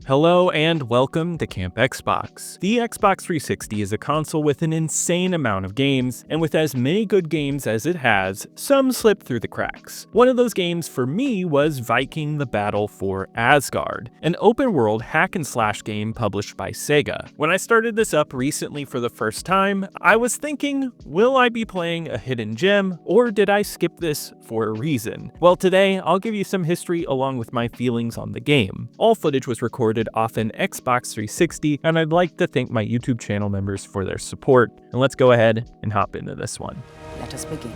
Hello and welcome to Camp Xbox. The Xbox 360 is a console with an insane amount of games, and with as many good games as it has, some slip through the cracks. One of those games for me was Viking: The Battle for Asgard, an open-world hack-and-slash game published by Sega. When I started this up recently for the first time, I was thinking, will I be playing a hidden gem, or did I skip this for a reason? Well, today I'll give you some history along with my feelings on the game. All footage was recorded off an Xbox 360, and I'd like to thank my YouTube channel members for their support. And let's go ahead and hop into this one. Let us begin.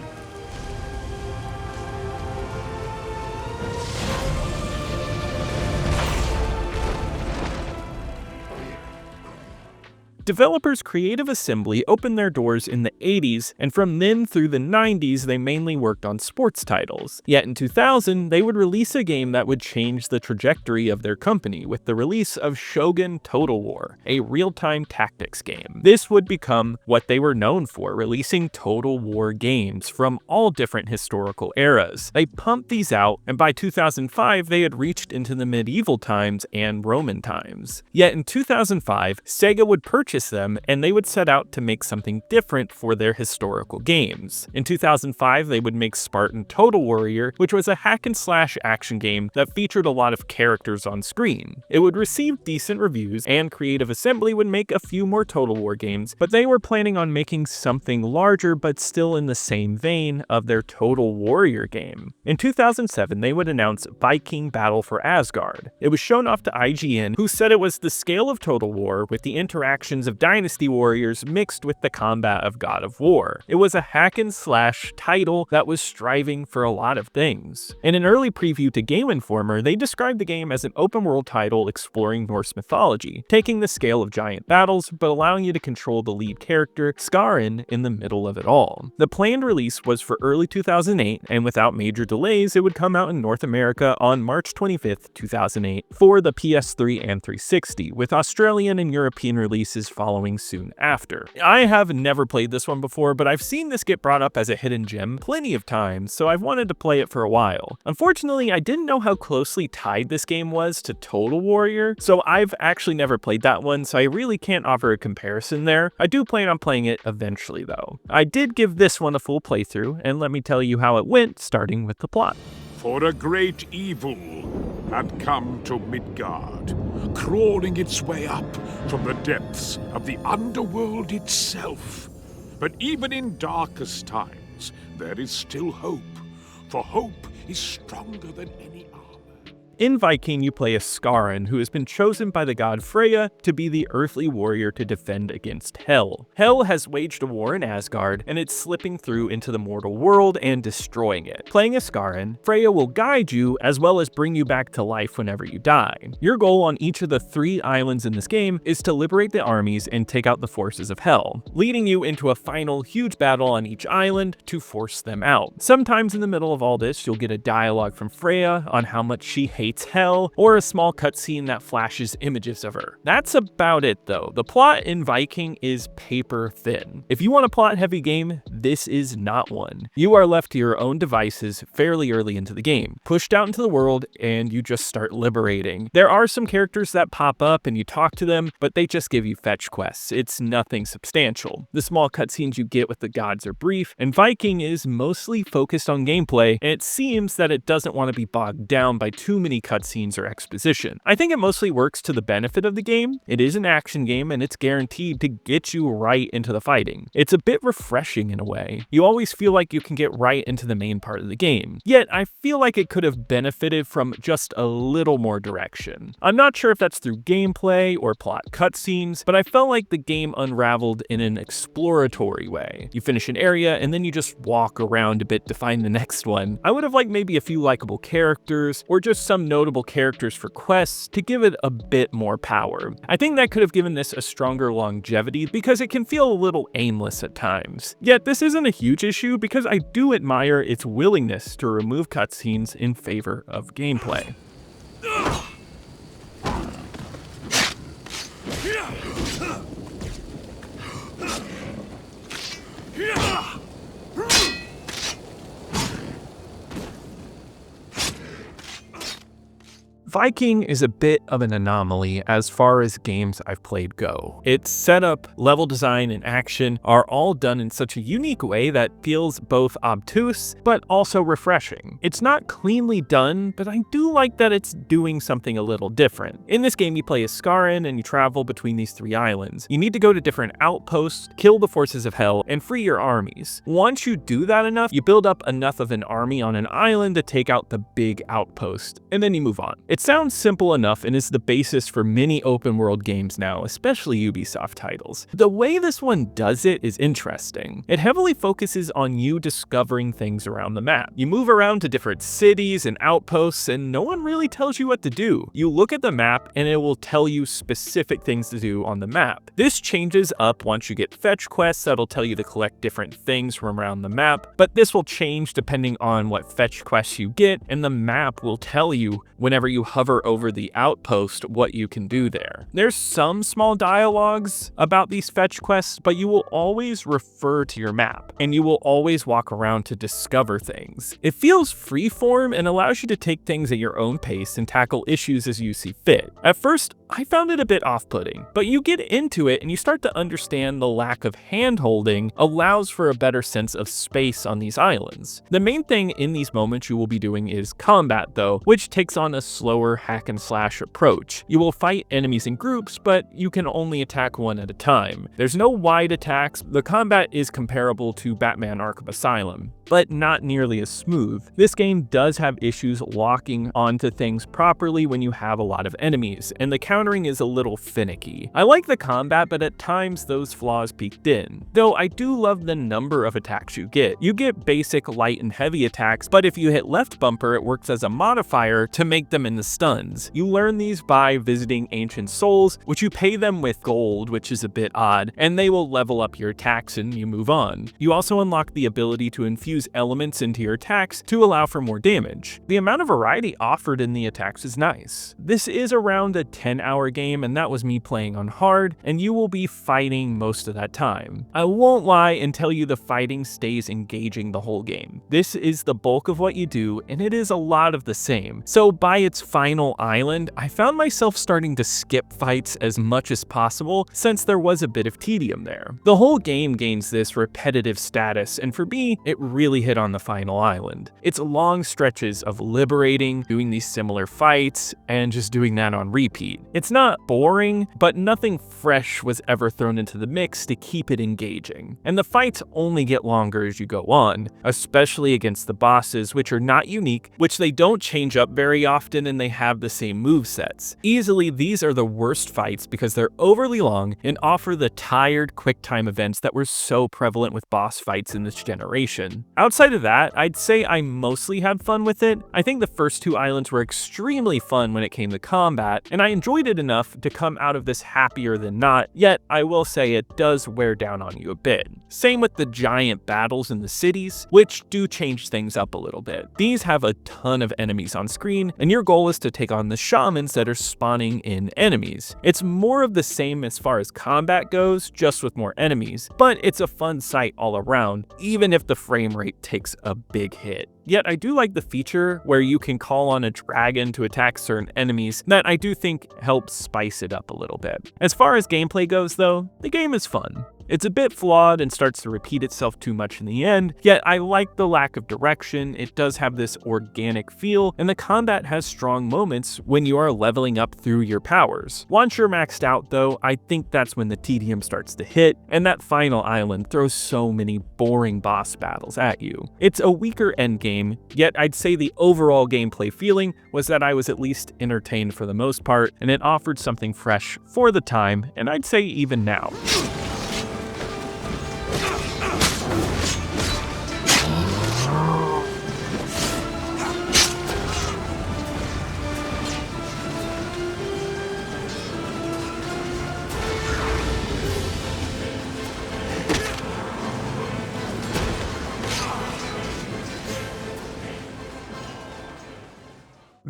Developers Creative Assembly opened their doors in the 80s, and from then through the 90s they mainly worked on sports titles. Yet in 2000, they would release a game that would change the trajectory of their company with the release of Shogun Total War, a real-time tactics game. This would become what they were known for, releasing Total War games from all different historical eras. They pumped these out, and by 2005 they had reached into the medieval times and Roman times. Yet in 2005, Sega would purchase them, and they would set out to make something different for their historical games. In 2005, they would make Spartan Total Warrior, which was a hack-and-slash action game that featured a lot of characters on screen. It would receive decent reviews, and Creative Assembly would make a few more Total War games, but they were planning on making something larger but still in the same vein of their Total Warrior game. In 2007, they would announce Viking Battle for Asgard. It was shown off to IGN, who said it was the scale of Total War with the interactions of Dynasty Warriors mixed with the combat of God of War. It was a hack-and-slash title that was striving for a lot of things. In an early preview to Game Informer, they described the game as an open-world title exploring Norse mythology, taking the scale of giant battles, but allowing you to control the lead character, Skarin, in the middle of it all. The planned release was for early 2008, and without major delays, it would come out in North America on March 25th, 2008, for the PS3 and 360, with Australian and European releases following soon after. I have never played this one before, but I've seen this get brought up as a hidden gem plenty of times, so I've wanted to play it for a while. Unfortunately, I didn't know how closely tied this game was to Total Warrior, so I've actually never played that one, so I really can't offer a comparison there. I do plan on playing it eventually though. I did give this one a full playthrough, and let me tell you how it went, starting with the plot. For a great evil had come to Midgard, crawling its way up from the depths of the underworld itself. But even in darkest times, there is still hope, for hope is stronger than any armor. In Viking, you play a Skarin who has been chosen by the god Freya to be the earthly warrior to defend against Hel. Hel has waged a war in Asgard, and it's slipping through into the mortal world and destroying it. Playing a Skarin, Freya will guide you as well as bring you back to life whenever you die. Your goal on each of the 3 islands in this game is to liberate the armies and take out the forces of Hel, leading you into a final huge battle on each island to force them out. Sometimes in the middle of all this, you'll get a dialogue from Freya on how much she hates Hel, or a small cutscene that flashes images of her. That's about it though. The plot in Viking is paper thin. If you want a plot-heavy game, this is not one. You are left to your own devices fairly early into the game, pushed out into the world, and you just start liberating. There are some characters that pop up and you talk to them, but they just give you fetch quests. It's nothing substantial. The small cutscenes you get with the gods are brief, and Viking is mostly focused on gameplay, and it seems that it doesn't want to be bogged down by too many cutscenes or exposition. I think it mostly works to the benefit of the game. It is an action game, and it's guaranteed to get you right into the fighting. It's a bit refreshing in a way. You always feel like you can get right into the main part of the game. Yet, I feel like it could have benefited from just a little more direction. I'm not sure if that's through gameplay or plot cutscenes, but I felt like the game unraveled in an exploratory way. You finish an area, and then you just walk around a bit to find the next one. I would have liked maybe a few likable characters, or just some notable characters for quests to give it a bit more power. I think that could have given this a stronger longevity because it can feel a little aimless at times. Yet this isn't a huge issue because I do admire its willingness to remove cutscenes in favor of gameplay. Viking is a bit of an anomaly as far as games I've played go. Its setup, level design, and action are all done in such a unique way that feels both obtuse but also refreshing. It's not cleanly done, but I do like that it's doing something a little different. In this game, you play as Skarin and you travel between these 3 islands. You need to go to different outposts, kill the forces of hell, and free your armies. Once you do that enough, you build up enough of an army on an island to take out the big outpost, and then you move on. It sounds simple enough and is the basis for many open world games now, especially Ubisoft titles. The way this one does it is interesting. It heavily focuses on you discovering things around the map. You move around to different cities and outposts, and no one really tells you what to do. You look at the map and it will tell you specific things to do on the map. This changes up once you get fetch quests that'll tell you to collect different things from around the map, but this will change depending on what fetch quests you get, and the map will tell you whenever you hover over the outpost what you can do there. There's some small dialogues about these fetch quests, but you will always refer to your map, and you will always walk around to discover things. It feels freeform and allows you to take things at your own pace and tackle issues as you see fit. At first, I found it a bit off-putting, but you get into it and you start to understand the lack of hand-holding allows for a better sense of space on these islands. The main thing in these moments you will be doing is combat though, which takes on a slower hack-and-slash approach. You will fight enemies in groups, but you can only attack one at a time. There's no wide attacks. The combat is comparable to Batman Arkham Asylum, but not nearly as smooth. This game does have issues locking onto things properly when you have a lot of enemies, and the countering is a little finicky. I like the combat, but at times those flaws peeked in. Though I do love the number of attacks you get. You get basic light and heavy attacks, but if you hit left bumper, it works as a modifier to make them into stuns. You learn these by visiting ancient souls, which you pay them with gold, which is a bit odd, and they will level up your attacks and you move on. You also unlock the ability to infuse elements into your attacks to allow for more damage. The amount of variety offered in the attacks is nice. This is around a 10-hour game, and that was me playing on hard, and you will be fighting most of that time. I won't lie and tell you the fighting stays engaging the whole game. This is the bulk of what you do, and it is a lot of the same. So by its final island, I found myself starting to skip fights as much as possible since there was a bit of tedium there. The whole game gains this repetitive status, and for me, it really hit on the final island. It's long stretches of liberating, doing these similar fights, and just doing that on repeat. It's not boring, but nothing fresh was ever thrown into the mix to keep it engaging. And the fights only get longer as you go on, especially against the bosses, which are not unique, which they don't change up very often, and they have the same movesets. Easily, these are the worst fights because they're overly long and offer the tired quick-time events that were so prevalent with boss fights in this generation. Outside of that, I'd say I mostly had fun with it. I think the first 2 islands were extremely fun when it came to combat, and I enjoyed it enough to come out of this happier than not, yet I will say it does wear down on you a bit. Same with the giant battles in the cities, which do change things up a little bit. These have a ton of enemies on screen, and your goal is to take on the shamans that are spawning in enemies. It's more of the same as far as combat goes, just with more enemies, but it's a fun sight all around, even if the frame rate takes a big hit. Yet I do like the feature where you can call on a dragon to attack certain enemies that I do think helps spice it up a little bit. As far as gameplay goes though, the game is fun. It's a bit flawed and starts to repeat itself too much in the end, yet I like the lack of direction. It does have this organic feel, and the combat has strong moments when you are leveling up through your powers. Once you're maxed out though, I think that's when the tedium starts to hit, and that final island throws so many boring boss battles at you. It's a weaker endgame, yet I'd say the overall gameplay feeling was that I was at least entertained for the most part, and it offered something fresh for the time, and I'd say even now.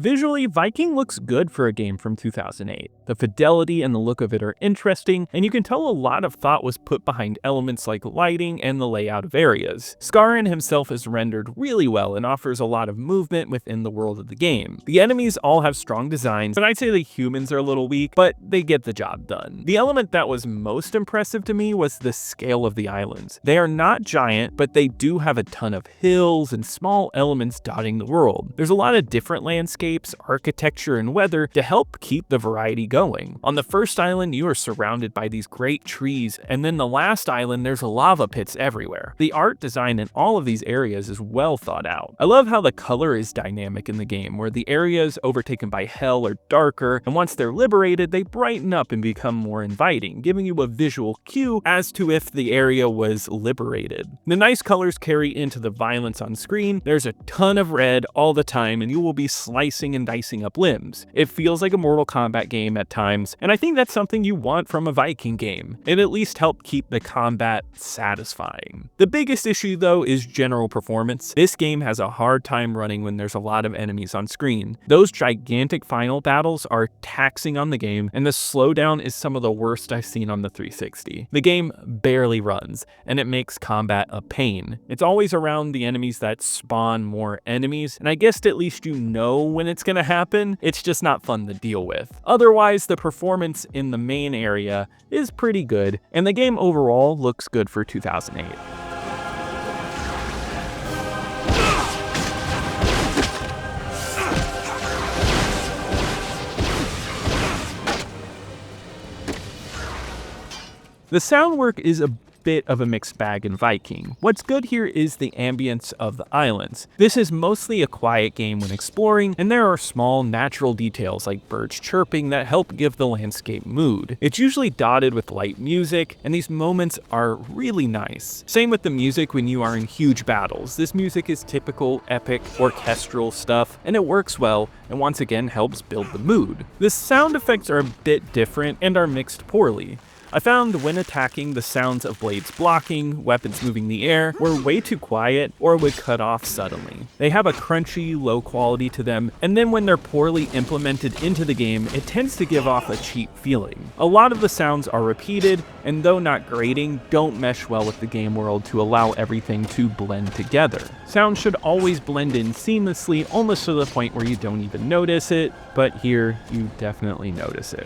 Visually, Viking looks good for a game from 2008. The fidelity and the look of it are interesting, and you can tell a lot of thought was put behind elements like lighting and the layout of areas. Skarin himself is rendered really well and offers a lot of movement within the world of the game. The enemies all have strong designs, but I'd say the humans are a little weak, but they get the job done. The element that was most impressive to me was the scale of the islands. They are not giant, but they do have a ton of hills and small elements dotting the world. There's a lot of different landscapes, architecture, and weather to help keep the variety going. On the first island, you are surrounded by these great trees, and then the last island, there's lava pits everywhere. The art design in all of these areas is well thought out. I love how the color is dynamic in the game, where the areas overtaken by hell are darker, and once they're liberated, they brighten up and become more inviting, giving you a visual cue as to if the area was liberated. The nice colors carry into the violence on screen. There's a ton of red all the time, and you will be slicing and dicing up limbs. It feels like a Mortal Kombat game at times, and I think that's something you want from a Viking game. It at least helped keep the combat satisfying. The biggest issue though is general performance. This game has a hard time running when there's a lot of enemies on screen. Those gigantic final battles are taxing on the game, and the slowdown is some of the worst I've seen on the 360. The game barely runs, and it makes combat a pain. It's always around the enemies that spawn more enemies, and I guess at least you know when it's gonna happen. It's just not fun to deal with. Otherwise, the performance in the main area is pretty good, and the game overall looks good for 2008. The sound work is a bit of a mixed bag in Viking. What's good here is the ambience of the islands. This is mostly a quiet game when exploring, and there are small natural details like birds chirping that help give the landscape mood. It's usually dotted with light music, and these moments are really nice. Same with the music when you are in huge battles. This music is typical epic orchestral stuff, and it works well, and once again helps build the mood. The sound effects are a bit different and are mixed poorly. I found when attacking, the sounds of blades blocking, weapons moving in the air, were way too quiet or would cut off suddenly. They have a crunchy, low quality to them, and then when they're poorly implemented into the game, it tends to give off a cheap feeling. A lot of the sounds are repeated, and though not grating, don't mesh well with the game world to allow everything to blend together. Sound should always blend in seamlessly, almost to the point where you don't even notice it, but here you definitely notice it.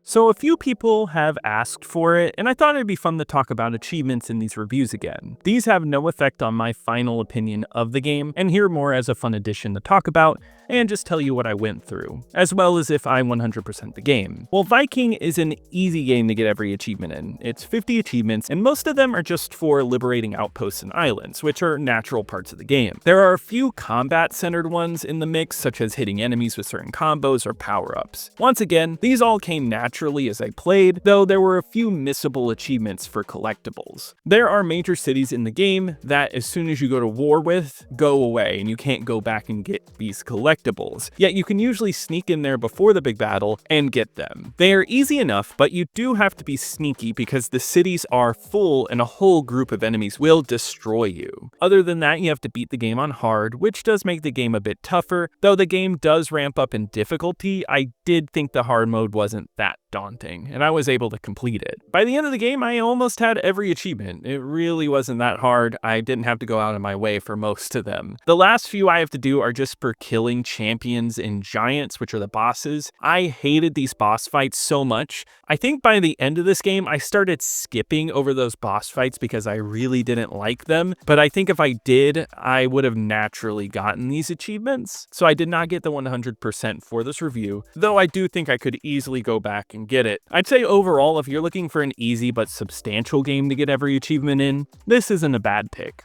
So a few people have asked for it, and I thought it'd be fun to talk about achievements in these reviews again. These have no effect on my final opinion of the game, and here more as a fun addition to talk about, and just tell you what I went through, as well as if I 100% the game. Well, Viking is an easy game to get every achievement in. It's 50 achievements, and most of them are just for liberating outposts and islands, which are natural parts of the game. There are a few combat-centered ones in the mix, such as hitting enemies with certain combos or power-ups. Once again, these all came naturally as I played, though there were a few missable achievements for collectibles. There are major cities in the game that as soon as you go to war with, go away, and you can't go back and get these collectibles. Yet you can usually sneak in there before the big battle and get them. They are easy enough, but you do have to be sneaky because the cities are full and a whole group of enemies will destroy you. Other than that, you have to beat the game on hard, which does make the game a bit tougher. Though the game does ramp up in difficulty, I did think the hard mode wasn't that daunting, and I was able to complete it. By the end of the game, I almost had every achievement. It really wasn't that hard. I didn't have to go out of my way for most of them. The last few I have to do are just for killing champions and giants, which are the bosses. I hated these boss fights so much. I think by the end of this game, I started skipping over those boss fights because I really didn't like them, but I think if I did, I would have naturally gotten these achievements. So I did not get the 100% for this review, though I do think I could easily go back and get it. I'd say overall, if you're looking for an easy but substantial game to get every achievement in, this isn't a bad pick.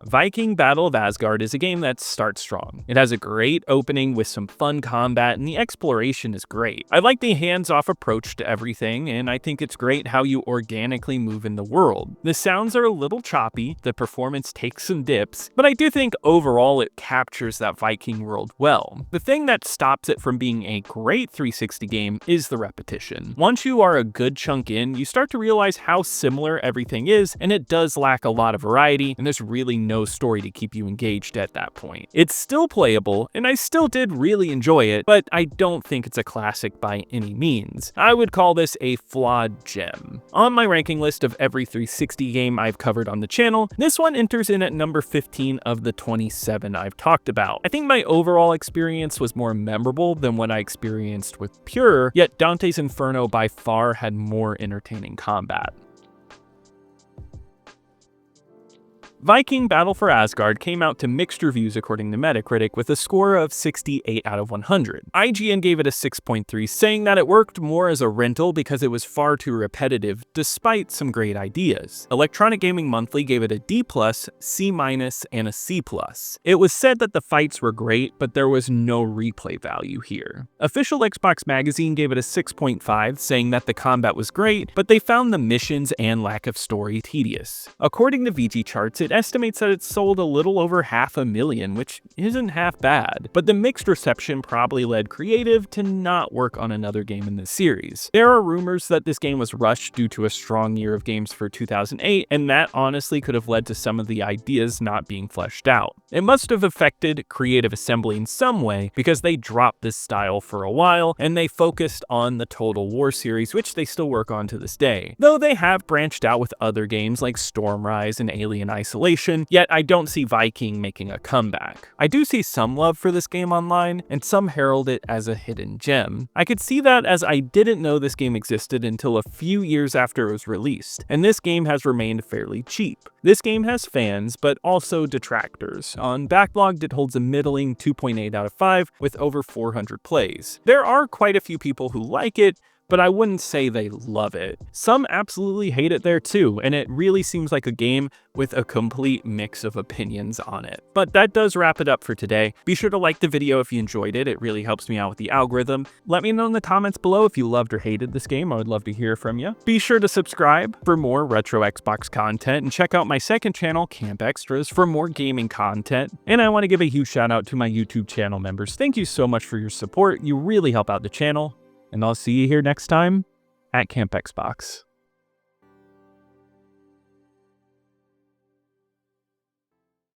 Viking Battle of Asgard is a game that starts strong. It has a great opening with some fun combat, and the exploration is great. I like the hands-off approach to everything, and I think it's great how you organically move in the world. The sounds are a little choppy, the performance takes some dips, but I do think overall it captures that Viking world well. The thing that stops it from being a great 360 game is the repetition. Once you are a good chunk in, you start to realize how similar everything is, and it does lack a lot of variety, and there's really no story to keep you engaged at that point. It's still playable, and I still did really enjoy it, but I don't think it's a classic by any means. I would call this a flawed gem. On my ranking list of every 360 game I've covered on the channel, this one enters in at number 15 of the 27 I've talked about. I think my overall experience was more memorable than what I experienced with Pure, yet Dante's Inferno by far had more entertaining combat. Viking Battle for Asgard came out to mixed reviews according to Metacritic with a score of 68 out of 100. IGN gave it a 6.3, saying that it worked more as a rental because it was far too repetitive, despite some great ideas. Electronic Gaming Monthly gave it a D+, C-, and a C+. It was said that the fights were great, but there was no replay value here. Official Xbox Magazine gave it a 6.5, saying that the combat was great, but they found the missions and lack of story tedious. According to VG Charts, it estimates that it sold a little over 500,000, which isn't half bad, but the mixed reception probably led Creative to not work on another game in this series. There are rumors that this game was rushed due to a strong year of games for 2008, and that honestly could have led to some of the ideas not being fleshed out. It must have affected Creative Assembly in some way because they dropped this style for a while, and they focused on the Total War series, which they still work on to this day. Though they have branched out with other games like Stormrise and Alien Isolation, yet I don't see Viking making a comeback. I do see some love for this game online, and some herald it as a hidden gem. I could see that as I didn't know this game existed until a few years after it was released, and this game has remained fairly cheap. This game has fans, but also detractors. On Backlogged, it holds a middling 2.8 out of 5 with over 400 plays. There are quite a few people who like it, but I wouldn't say they love it. Some absolutely hate it there too, and it really seems like a game with a complete mix of opinions on it. But that does wrap it up for today. Be sure to like the video if you enjoyed it. It really helps me out with the algorithm. Let me know in the comments below if you loved or hated this game. I would love to hear from you. Be sure to subscribe for more retro Xbox content, and check out my second channel, Camp Extras, for more gaming content. And I want to give a huge shout out to my YouTube channel members. Thank you so much for your support. You really help out the channel. And I'll see you here next time at Camp Xbox.